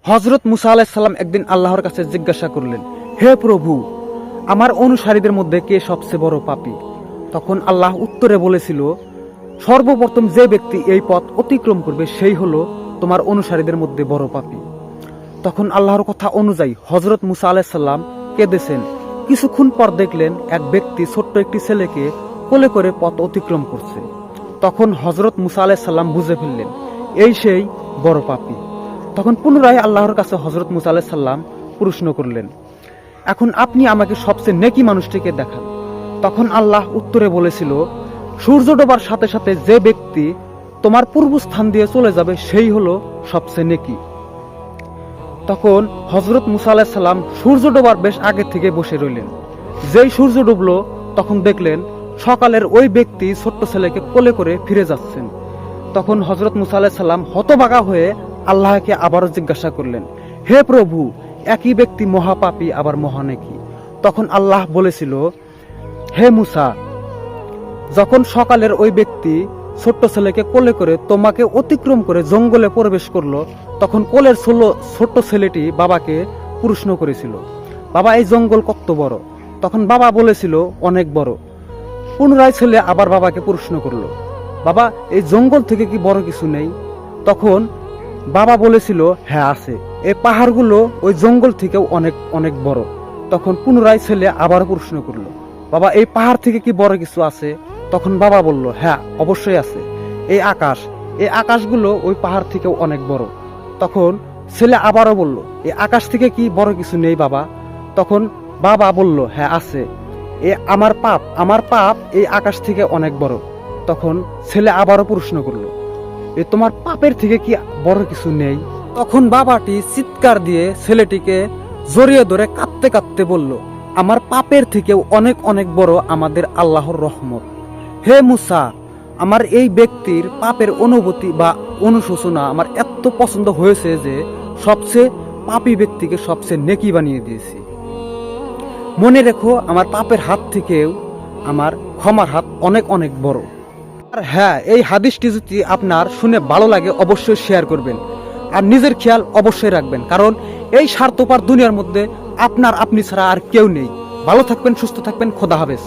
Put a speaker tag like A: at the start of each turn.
A: হযরত মুসা আলাইহিস সালাম একদিন আল্লাহর কাছে জিজ্ঞাসা করলেন, হে প্রভু, আমার অনুসারীদের মধ্যে কে সবচেয়ে বড় পাপী? তখন আল্লাহ উত্তরে বলেছিল, সর্বপ্রথম যে ব্যক্তি এই পথ অতিক্রম করবে সেই হলো তোমার অনুসারীদের মধ্যে বড় পাপী। তখন আল্লাহর কথা অনুযায়ী হযরত মুসা আলাইহিস সালাম কেঁদেছেন। কিছুক্ষণ পর দেখলেন এক ব্যক্তি ছোট্ট একটি ছেলেকে কোলে করে পথ অতিক্রম করছে। তখন হযরত মুসা আলাইহিস সালাম বুঝে ফেললেন এই সেই বড় পাপী। তখন পুনরায় আল্লাহর কাছে হযরত মুসা আলাইহিস সালাম প্রশ্ন করলেন, এখন আপনি আমাকে সবচেয়ে নেকি মানুষটিকে দেখান। তখন আল্লাহ উত্তরে বলেছিল, সূর্য ডোবার সাথে সাথে যে ব্যক্তি তোমার পূর্বস্থান দিয়ে চলে যাবে সেই হলো সবচেয়ে নেকি। তখন হযরত মুসা আলাইহিস সালাম সূর্য ডোবার বেশ আগে থেকে বসে রইলেন। যেই সূর্য ডুবলো তখন দেখলেন সকালের ওই ব্যক্তি ছোট্ট ছেলেকে কোলে করে ফিরে যাচ্ছেন। তখন হযরত মুসা আলাইহিস সালাম হতবাগা হয়ে আল্লাহকে আবারও জিজ্ঞাসা করলেন, হে প্রভু, একই ব্যক্তি মহাপাপী আবার মহানেকি। তখন আল্লাহ বলেছিল, হে মুসা, যখন সকালের ওই ব্যক্তি ছোট্ট ছেলেকে কোলে করে তোমাকে অতিক্রম করে জঙ্গলে প্রবেশ করলো, তখন কোলের ছোট্ট ছেলেটি বাবাকে প্রশ্ন করেছিল, বাবা, এই জঙ্গল কত বড়? তখন বাবা বলেছিল, অনেক বড়। পুনরায় ছেলে আবার বাবাকে প্রশ্ন করলো, বাবা, এই জঙ্গল থেকে কি বড় কিছু নেই? তখন বাবা বলেছিল, হ্যাঁ আছে, এই পাহাড়গুলো ওই জঙ্গল থেকেও অনেক অনেক বড়। তখন পুনরায় ছেলে আবার প্রশ্ন করলো, বাবা, এই পাহাড় থেকে কি বড় কিছু আছে? তখন বাবা বলল, হ্যাঁ অবশ্যই আছে, এই আকাশগুলো ওই পাহাড় থেকেও অনেক বড়। তখন ছেলে আবারও বলল, এই আকাশ থেকে কি বড় কিছু নেই বাবা? তখন বাবা বলল, হ্যাঁ আছে, আমার পাপ এই আকাশ থেকে অনেক বড়। তখন ছেলে আবারও প্রশ্ন করলো, তোমার পাপের থেকে কি বড় কিছু নেই? তখন বাবাটি চিৎকার দিয়ে ছেলেটিকে জড়িয়ে ধরে কাঁদতে কাঁদতে বলল, আমার পাপের থেকেও অনেক অনেক বড় আমাদের আল্লাহর রহমত। হে মুসা, আমার এই ব্যক্তির পাপের অনুভূতি বা অনুশোচনা আমার এত পছন্দ হয়েছে যে সবচেয়ে পাপী ব্যক্তিকে সবচেয়ে নেকি বানিয়ে দিয়েছি। মনে রেখো, আমার পাপের হাত থেকেও আমার ক্ষমার হাত অনেক অনেক বড়। আর হ্যাঁ, এই হাদিসটি যদি আপনার শুনে ভালো লাগে অবশ্যই শেয়ার করবেন, আর নিজের খেয়াল অবশ্যই রাখবেন, কারণ এই স্বার্থপর দুনিয়ার মধ্যে আপনি ছাড়া আর কেউ নেই। ভালো থাকবেন, সুস্থ থাকবেন, খোদা হাফেজ।